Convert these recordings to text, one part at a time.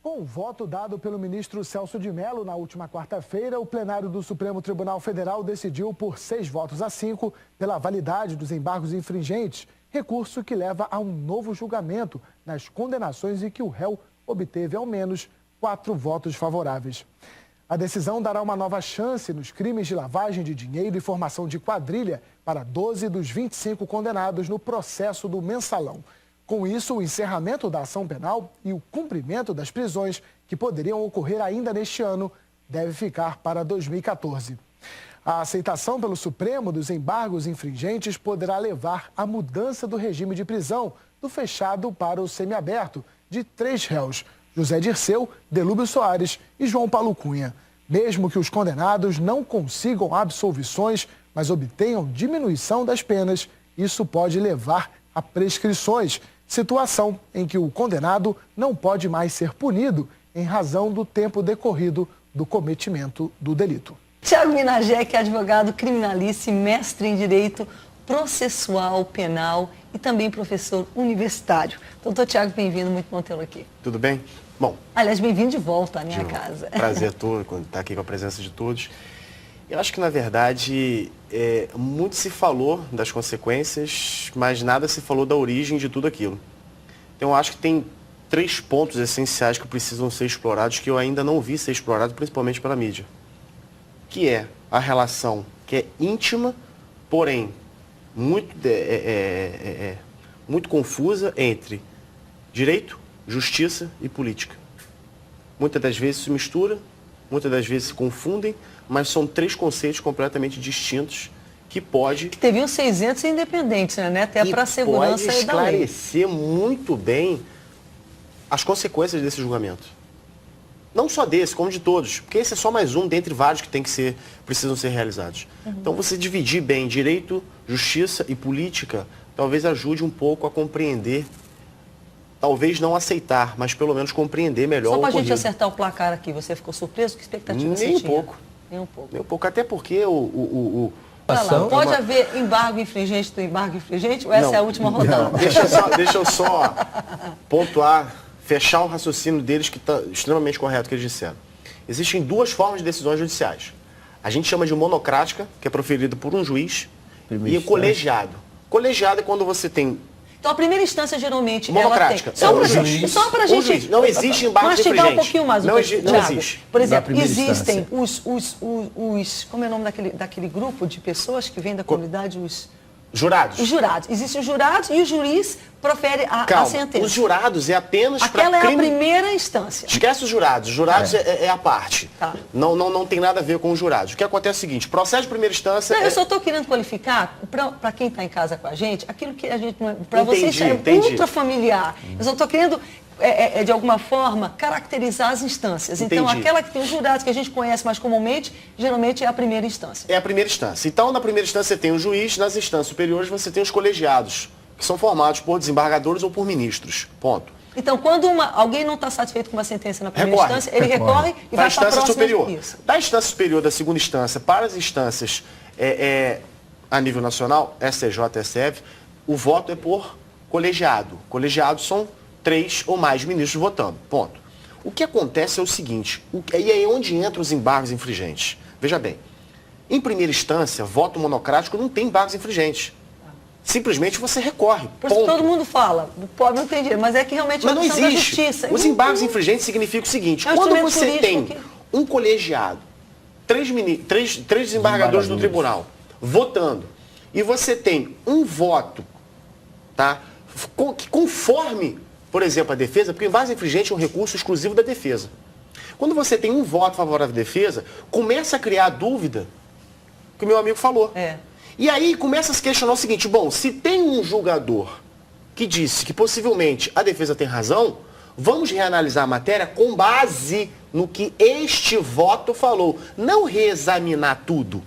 Com o voto dado pelo ministro Celso de Mello na última quarta-feira, o plenário do Supremo Tribunal Federal decidiu por 6 votos a 5 pela validade dos embargos infringentes, recurso que leva a um novo julgamento nas condenações e que o réu obteve ao menos 4 votos favoráveis. A decisão dará uma nova chance nos crimes de lavagem de dinheiro e formação de quadrilha para 12 dos 25 condenados no processo do Mensalão. Com isso, o encerramento da ação penal e o cumprimento das prisões que poderiam ocorrer ainda neste ano deve ficar para 2014. A aceitação pelo Supremo dos embargos infringentes poderá levar à mudança do regime de prisão do fechado para o semiaberto de 3 réus: José Dirceu, Delúbio Soares e João Paulo Cunha. Mesmo que os condenados não consigam absolvições, mas obtenham diminuição das penas, isso pode levar a prescrições, situação em que o condenado não pode mais ser punido em razão do tempo decorrido do cometimento do delito. Tiago Minajec é advogado criminalista e mestre em Direito Processual Penal e também professor universitário. Doutor Tiago, bem-vindo, muito bom tê-lo aqui. Tudo bem? Bom. Aliás, bem-vindo de volta à minha casa. Prazer todo estar aqui com a presença de todos. Eu acho que, na verdade, muito se falou das consequências, mas nada se falou da origem de tudo aquilo. Então, eu acho que tem 3 pontos essenciais que precisam ser explorados, que eu ainda não vi ser explorado, principalmente pela mídia. Que é a relação que é íntima, porém muito confusa entre direito, justiça e política. Muitas das vezes se mistura, muitas das vezes se confundem, mas são 3 conceitos completamente distintos que pode... Que deviam ser isentos e independentes, né? Até para a segurança pode e da lei. esclarecer muito bem as consequências desse julgamento. Não só desse, como de todos, porque esse é só mais um dentre vários que precisam ser realizados. Então, você dividir bem direito, justiça e política, talvez ajude um pouco a compreender, talvez não aceitar, mas pelo menos compreender melhor o ocorrido. Só para a gente acertar o placar aqui, você ficou surpreso? Que expectativa você tinha? Nem um pouco. Nem um pouco. Nem um pouco, até porque Pode haver embargo infringente do embargo infringente ou essa é a última rodada? Não. Deixa eu só pontuar, fechar o raciocínio deles que está extremamente correto que eles disseram. Existem 2 formas de decisões judiciais. A gente chama de monocrática, que é proferida por um juiz, e o colegiado. Colegiado é quando você tem... Então, a primeira instância, geralmente, monocrática. Só para a gente... Não existe embargo infringente. Mastigar um pouquinho mais, não existe. Por exemplo, existem os... Como é o nome daquele grupo de pessoas que vêm da comunidade? Jurados. Os jurados. Existem os jurados e o juiz profere a sentença. Os jurados é apenas para Aquela é a primeira instância. Esquece os jurados. Os jurados é a parte. Tá. Não tem nada a ver com os jurados. O que acontece é o seguinte, processo de primeira instância... Eu só estou querendo qualificar, para quem está em casa com a gente, aquilo que a gente... Para vocês é ultra familiar. Eu só estou querendo... de alguma forma, caracterizar as instâncias. Então, aquela que tem os jurados, que a gente conhece mais comumente, geralmente é a primeira instância. É a primeira instância. Então, na primeira instância, você tem o juiz, nas instâncias superiores, você tem os colegiados, que são formados por desembargadores ou por ministros. Ponto. Então, quando alguém não está satisfeito com uma sentença na primeira instância, ele recorre e vai para a próxima superior. Isso. Da instância superior, da segunda instância, para as instâncias a nível nacional, STJ, STF, o voto é por colegiado. Colegiados são 3 ou mais ministros votando. Ponto. O que acontece é o seguinte, e aí onde entram os embargos infringentes? Veja bem, em primeira instância, voto monocrático não tem embargos infringentes. Simplesmente você recorre. Por isso que todo mundo fala, o pobre não tem dinheiro, mas é que realmente é uma questão da justiça. Os embargos infringentes significam o seguinte, quando você tem um colegiado, 3 desembargadores do tribunal votando, e você tem um voto, tá, que conforme, por exemplo, a defesa, porque embargo infringente é um recurso exclusivo da defesa. Quando você tem um voto favorável à defesa, começa a criar a dúvida que o meu amigo falou. E aí começa a se questionar o seguinte, bom, se tem um julgador que disse que possivelmente a defesa tem razão, vamos reanalisar a matéria com base no que este voto falou. Não reexaminar tudo.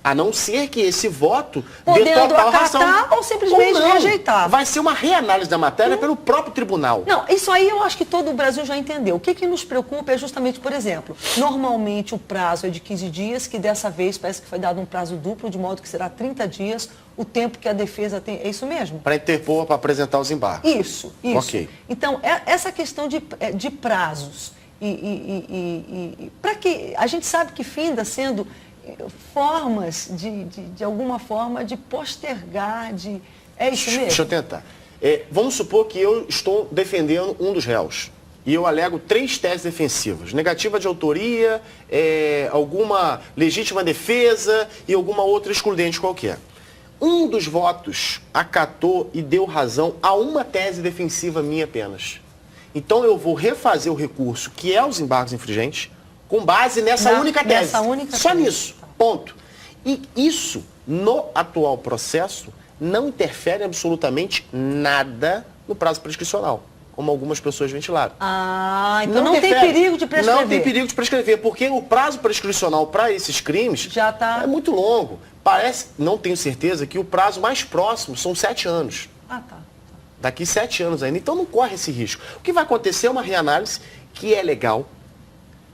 A não ser que esse voto dê total razão. Ou simplesmente rejeitar. Vai ser uma reanálise da matéria pelo próprio tribunal. Não, isso aí eu acho que todo o Brasil já entendeu. O que nos preocupa é justamente, por exemplo, normalmente o prazo é de 15 dias, que dessa vez parece que foi dado um prazo duplo, de modo que será 30 dias o tempo que a defesa tem. É isso mesmo? Para interpor, para apresentar os embargos. Isso. Ok. Então, essa questão de prazos, para que a gente sabe que finda sendo formas de alguma forma de postergar, é isso mesmo? Deixa eu tentar. Vamos supor que eu estou defendendo um dos réus. E eu alego 3 teses defensivas. Negativa de autoria, alguma legítima defesa e alguma outra excludente qualquer. Um dos votos acatou e deu razão a uma tese defensiva minha apenas. Então eu vou refazer o recurso, que é os embargos infringentes, com base nessa única tese. Só nisso, ponto. E isso, no atual processo, não interfere absolutamente nada no prazo prescricional, como algumas pessoas ventilaram. Então não tem perigo de prescrever. Não tem perigo de prescrever, porque o prazo prescricional para esses crimes é muito longo. Parece, não tenho certeza, que o prazo mais próximo são 7 anos. Daqui 7 anos ainda. Então não corre esse risco. O que vai acontecer é uma reanálise que é legal.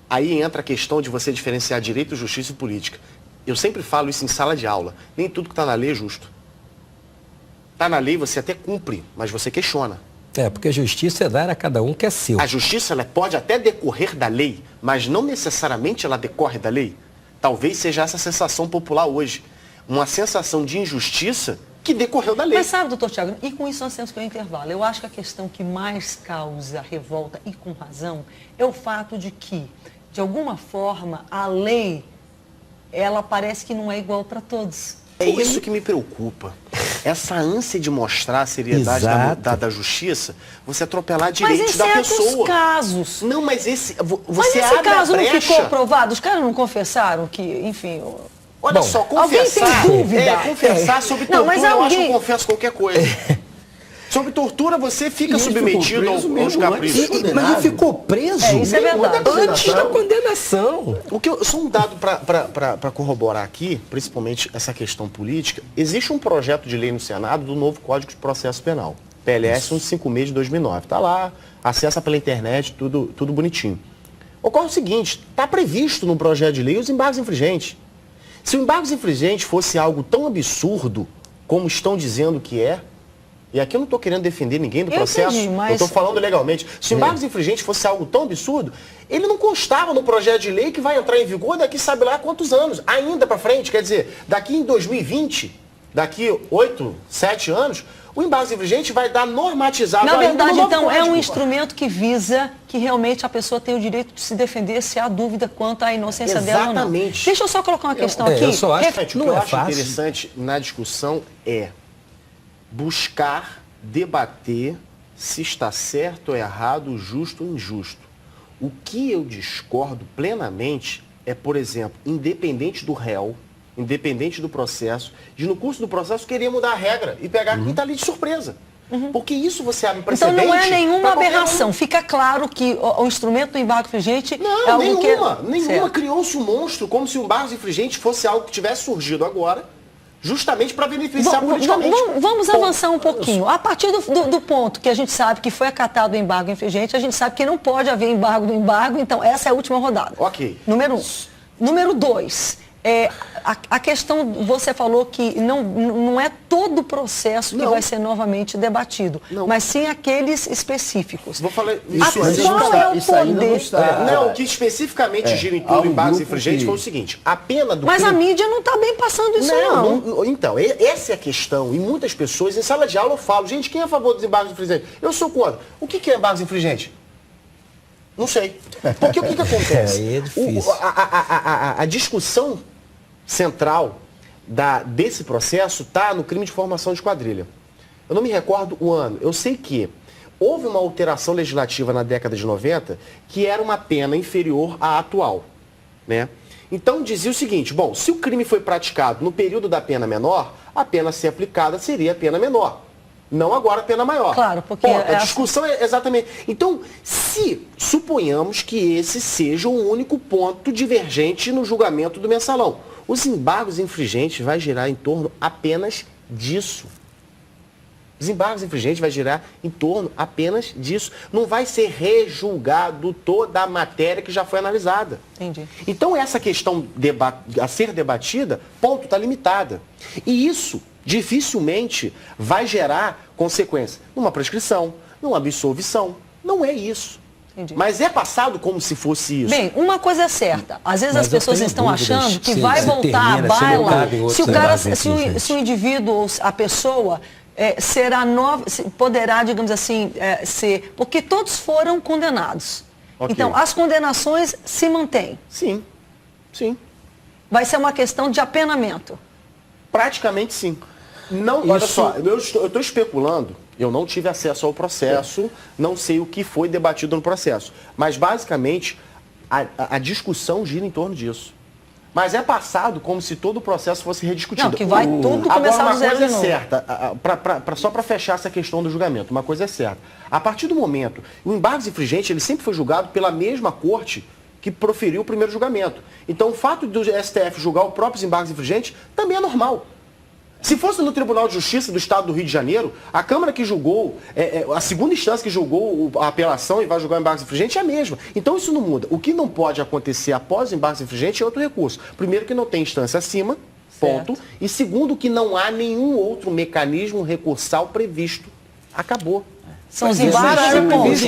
Aí entra a questão de você diferenciar direito, justiça e política. Eu sempre falo isso em sala de aula. Nem tudo que está na lei é justo. Está na lei, você até cumpre, mas você questiona. Porque a justiça é dar a cada um que é seu. A justiça ela pode até decorrer da lei, mas não necessariamente ela decorre da lei. Talvez seja essa sensação popular hoje. Uma sensação de injustiça que decorreu da lei. Mas sabe, doutor Tiago, e com isso nós temos que ir ao intervalo. Eu acho que a questão que mais causa revolta, e com razão, é o fato de que, de alguma forma, a lei, ela parece que não é igual para todos. É isso que me preocupa. Essa ânsia de mostrar a seriedade da justiça, você atropelar direitos da pessoa. Mas em certos casos. Não, mas você mas esse abre caso a brecha. não ficou provado? Os caras não confessaram que, enfim... Olha só, confessar... Alguém tem dúvida? Confessar sobre tortura, eu acho que eu confesso qualquer coisa. Sobre tortura, você fica submetido aos caprichos. Mas ele ficou preso? Isso é verdade. Antes da condenação. Só um dado para corroborar aqui, principalmente essa questão política. Existe um projeto de lei no Senado do novo Código de Processo Penal. PLS 156 de 2009. Está lá, acessa pela internet, tudo bonitinho. Ocorre o seguinte, está previsto no projeto de lei os embargos infringentes. Se o embargos infringente fosse algo tão absurdo como estão dizendo que é, e aqui eu não estou querendo defender ninguém do processo, eu estou falando legalmente. Se o embargos infringente fosse algo tão absurdo, ele não constava no projeto de lei que vai entrar em vigor daqui sabe lá quantos anos, ainda para frente. Quer dizer, daqui em 2020, daqui 8, 7 anos, o embargo infringente vai dar normatizado. Na verdade, então, é um instrumento que visa que realmente a pessoa tenha o direito de se defender se há dúvida quanto à inocência dela ou não. Exatamente. Deixa eu só colocar uma questão aqui. Eu só acho que o que eu acho interessante na discussão é buscar debater se está certo ou errado, justo ou injusto. O que eu discordo plenamente é, por exemplo, independente do réu, independente do processo, de no curso do processo querer mudar a regra e pegar quem está ali de surpresa. Porque isso você abre precedente. Então não é nenhuma aberração. Fica claro que o instrumento do embargo infringente é algo nenhuma. Criou-se um monstro como se o embargo infringente fosse algo que tivesse surgido agora, justamente para beneficiar politicamente. Vamos avançar um pouquinho. A partir do ponto que a gente sabe que foi acatado o embargo infringente, a gente sabe que não pode haver embargo do embargo, então essa é a última rodada. Ok. Número 1. Número 2. A questão, você falou que não é todo o processo que vai ser novamente debatido, mas sim aqueles específicos. Vou falar isso aí não está. Não, o que especificamente gira em torno do embargo infringente foi o seguinte, a pena do Mas a mídia não está bem passando isso não. Então, essa é a questão, e muitas pessoas, em sala de aula eu falo, gente, quem é a favor dos embargos infringentes? Eu sou contra. O que é embargos infringentes? Não sei. Porque o que acontece? É difícil. A discussão central desse processo está no crime de formação de quadrilha. Eu não me recordo o ano. Eu sei que houve uma alteração legislativa na década de 90 que era uma pena inferior à atual, né? Então dizia o seguinte, bom, se o crime foi praticado no período da pena menor, a pena a ser aplicada seria a pena menor. Não agora a pena maior. Claro, porque... a discussão é exatamente... Então, se suponhamos que esse seja o único ponto divergente no julgamento do mensalão, os embargos infringentes vai girar em torno apenas disso. Os embargos infringentes vai girar em torno apenas disso. Não vai ser rejulgado toda a matéria que já foi analisada. Entendi. Então, essa questão a ser debatida, ponto, está limitada. E isso dificilmente vai gerar consequência numa prescrição, numa absolvição. Não é isso. Entendi. Mas é passado como se fosse isso. Bem, uma coisa é certa. Às vezes as pessoas estão achando que vai voltar à baila se o cara, se o indivíduo ou a pessoa será nova, poderá, digamos assim, ser... Porque todos foram condenados. Okay. Então, as condenações se mantêm. Sim, sim. Vai ser uma questão de apenamento. Praticamente sim. Não, olha só, eu estou especulando, eu não tive acesso ao processo, não sei o que foi debatido no processo. Mas, basicamente, a discussão gira em torno disso. Mas é passado como se todo o processo fosse rediscutido. Não, que vai tudo começar do zero de novo. Agora, uma coisa é certa, só para fechar essa questão do julgamento, uma coisa é certa. A partir do momento, o embargo infringente, ele sempre foi julgado pela mesma corte que proferiu o primeiro julgamento. Então, o fato do STF julgar os próprios embargos infringentes também é normal. Se fosse no Tribunal de Justiça do Estado do Rio de Janeiro, a Câmara que julgou, a segunda instância que julgou a apelação e vai julgar o embargo infringente é a mesma. Então isso não muda. O que não pode acontecer após o embargo infringente é outro recurso. Primeiro, que não tem instância acima, ponto. Certo. E segundo, que não há nenhum outro mecanismo recursal previsto. Acabou. São os embargos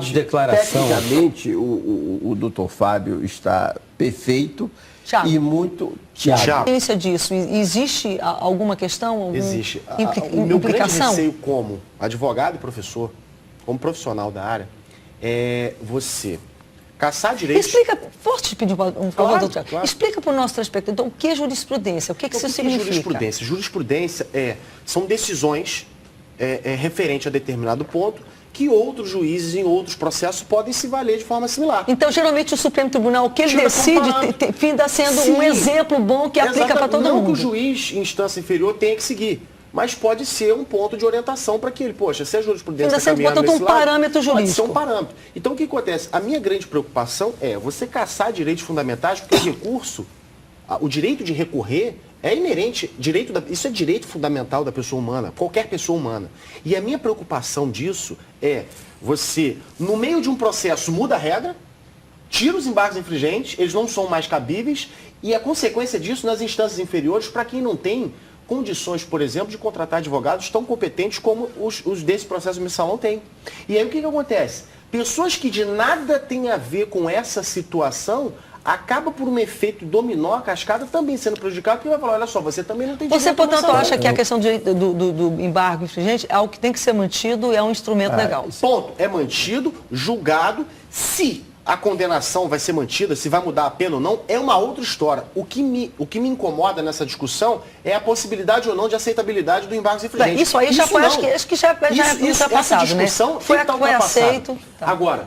de declaração. Tecnicamente, o doutor Fábio está perfeito. Thiago. E muito... Thiago. Disso. Existe alguma questão? Existe. O meu grande receio como advogado e professor, como profissional da área, é você caçar direitos... Explica, posso te pedir um favor, doutor? Claro. Explica para o nosso telespectador, então, o que é jurisprudência? O que isso significa? Jurisprudência? Jurisprudência são decisões referentes a determinado ponto que outros juízes em outros processos podem se valer de forma similar. Então, geralmente, o Supremo Tribunal, o que ele decide, finda sendo um exemplo bom que aplica para todo mundo. Não que o juiz em instância inferior tenha que seguir, mas pode ser um ponto de orientação para que ele, poxa, se a jurisprudência está caminhando nesse lado, parâmetro jurídico. Pode ser um parâmetro. Então, o que acontece? A minha grande preocupação é você caçar direitos fundamentais, porque o recurso, o direito de recorrer, é inerente, isso é direito fundamental da pessoa humana, qualquer pessoa humana. E a minha preocupação disso é você, no meio de um processo, muda a regra, tira os embargos infringentes, eles não são mais cabíveis, e a consequência disso nas instâncias inferiores, para quem não tem condições, por exemplo, de contratar advogados tão competentes como os desse processo de mensalão têm. E aí o que acontece? Pessoas que de nada têm a ver com essa situação acaba por um efeito dominó, a cascada também sendo prejudicada, porque vai falar, olha só, você também não tem direito. Você, portanto, acha que a questão do embargo infringente é algo que tem que ser mantido e é um instrumento legal? Ponto. É mantido, julgado. Se a condenação vai ser mantida, se vai mudar a pena ou não, é uma outra história. O que me incomoda nessa discussão é a possibilidade ou não de aceitabilidade do embargo infringente. Isso aí já foi, acho que já passado, essa discussão, né? Foi aceito. Tá. Agora,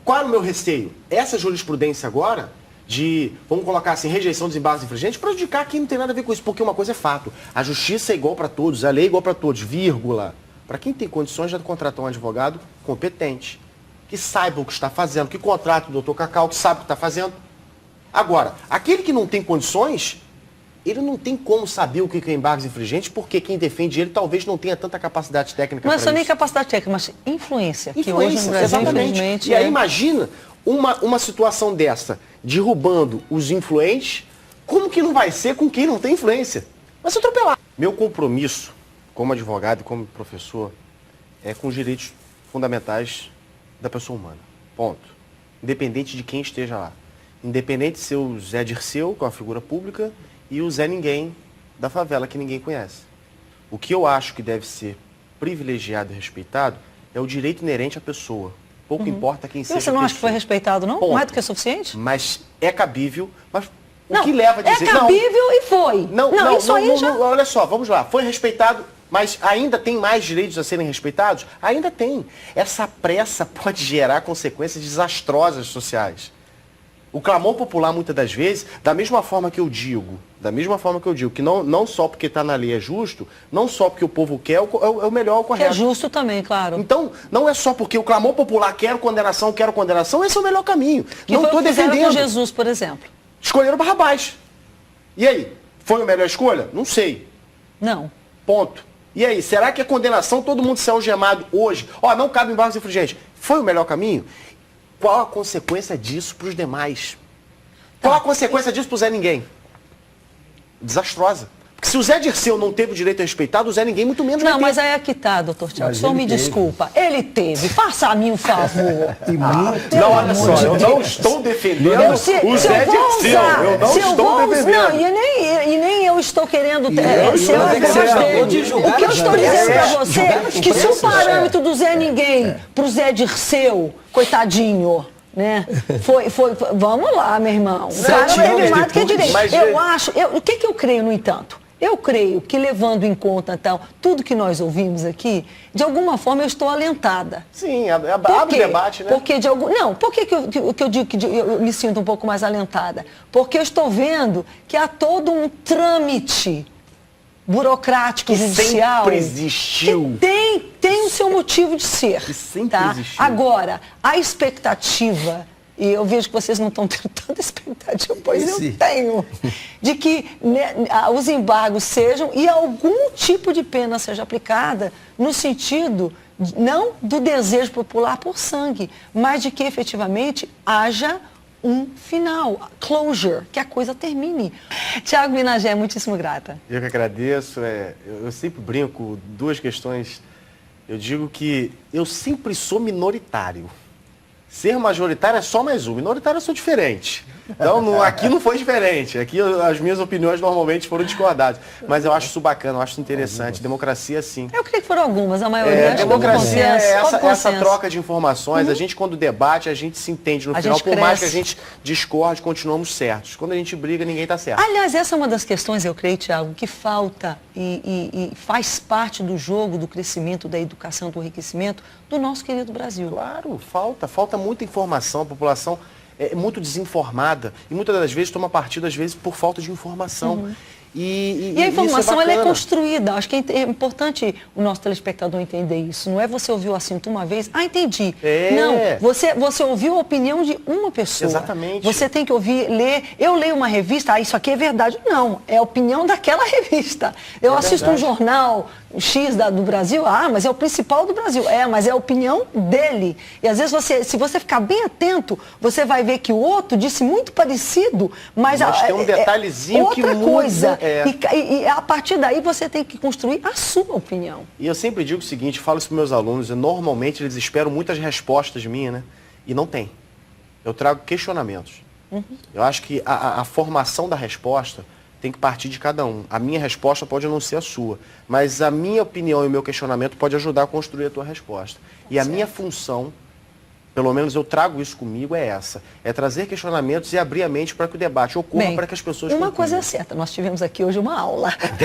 qual é o meu receio? Essa jurisprudência agora, de, vamos colocar assim, rejeição dos embargos infringentes, prejudicar quem não tem nada a ver com isso, porque uma coisa é fato. A justiça é igual para todos, a lei é igual para todos, vírgula. Para quem tem condições de contratar um advogado competente, que saiba o que está fazendo, que contrata o doutor Cacau, que sabe o que está fazendo. Agora, aquele que não tem condições, ele não tem como saber o que é embargos infringentes, porque quem defende ele talvez não tenha tanta capacidade técnica para isso. Não é só nem capacidade técnica, mas influência. Que hoje no Brasil, infelizmente... E aí imagina uma situação dessa, derrubando os influentes, como que não vai ser com quem não tem influência? Vai se atropelar. Meu compromisso, como advogado e como professor, é com os direitos fundamentais da pessoa humana. Ponto. Independente de quem esteja lá. Independente de ser o Zé Dirceu, que é uma figura pública, e o Zé Ninguém da favela, que ninguém conhece. O que eu acho que deve ser privilegiado e respeitado é o direito inerente à pessoa. Pouco importa quem seja a pessoa. Você não acha que foi respeitado, não? Ponto. Mais do que é suficiente? Mas é cabível, mas o que leva a dizer... É cabível e foi. Não, olha só, vamos lá. Foi respeitado, mas ainda tem mais direitos a serem respeitados? Ainda tem. Essa pressa pode gerar consequências desastrosas sociais. O clamor popular, muitas das vezes, da mesma forma que eu digo, que não só porque está na lei é justo, não só porque o povo quer, é o melhor, é o correto. Que é justo também, claro. Então, não é só porque o clamor popular quero condenação, esse é o melhor caminho. Que não estou defendendo. Com Jesus, por exemplo. Escolheram Barrabás. E aí? Foi a melhor escolha? Não sei. Não. Ponto. E aí, será que a condenação, todo mundo ser algemado hoje, não cabe embargos infringentes, foi o melhor caminho? Qual a consequência disso para os demais? Qual a consequência disso para o Zé Ninguém? Desastrosa. Porque se o Zé Dirceu não teve o direito respeitado, o Zé ninguém muito menos vai ter. Não, mas aí é que tá, doutor Tiago. O senhor me desculpa. Ele teve. Faça a mim um favor. Não, olha só, eu não estou defendendo o Zé Dirceu. Eu não estou defendendo. Não, e nem eu estou querendo ser a voz dele. O que eu estou dizendo para você é que se o parâmetro do Zé Ninguém pro Zé Dirceu, coitadinho, né? Vamos lá, meu irmão. O cara teve mais do que direito. O que eu creio, no entanto? Eu creio que, levando em conta então, tudo que nós ouvimos aqui, de alguma forma eu estou alentada. Sim, abre o debate, né? Porque por que eu digo que eu me sinto um pouco mais alentada? Porque eu estou vendo que há todo um trâmite burocrático, judicial. Sempre existiu. Que tem o seu motivo de ser. Que sempre existiu. Agora, a expectativa... E eu vejo que vocês não estão tendo tanta expectativa, pois eu tenho, de que os embargos sejam e algum tipo de pena seja aplicada no sentido, não do desejo popular por sangue, mas de que efetivamente haja um final, closure, que a coisa termine. Tiago Minagé, muitíssimo grata. Eu que agradeço. Eu sempre brinco, duas questões. Eu digo que eu sempre sou minoritário. Ser majoritário é só mais um. Minoritário eu sou diferente. Então, aqui não foi diferente. Aqui as minhas opiniões normalmente foram discordadas. Mas eu acho isso bacana, eu acho isso interessante. Democracia, sim. Eu creio que foram algumas, a maioria. Democracia é essa troca de informações. A gente, quando debate, a gente se entende. No final, por mais que a gente discorde, continuamos certos. Quando a gente briga, ninguém está certo. Aliás, essa é uma das questões, eu creio, Tiago, que falta e faz parte do jogo, do crescimento, da educação, do enriquecimento do nosso querido Brasil. Claro, falta muita informação. A população é muito desinformada e muitas das vezes toma partido, às vezes, por falta de informação. E a informação ela é construída. Acho que é importante o nosso telespectador entender isso. Não é você ouvir o assunto uma vez, entendi. Não, você ouviu a opinião de uma pessoa. Exatamente. Você tem que ouvir, ler. Eu leio uma revista, isso aqui é verdade. Não, é a opinião daquela revista. Eu assisto um jornal X do Brasil, mas é o principal do Brasil. Mas é a opinião dele. E às vezes, se você ficar bem atento, você vai ver que o outro disse muito parecido, mas tem um detalhezinho outra coisa. E a partir daí você tem que construir a sua opinião. E eu sempre digo o seguinte, falo isso para meus alunos, normalmente eles esperam muitas respostas minhas, né? E não tem. Eu trago questionamentos. Eu acho que a formação da resposta tem que partir de cada um. A minha resposta pode não ser a sua, mas a minha opinião e o meu questionamento pode ajudar a construir a tua resposta. E a minha função, pelo menos eu trago isso comigo, é essa. É trazer questionamentos e abrir a mente para que o debate ocorra, para que as pessoas Uma coisa é certa, nós tivemos aqui hoje uma aula.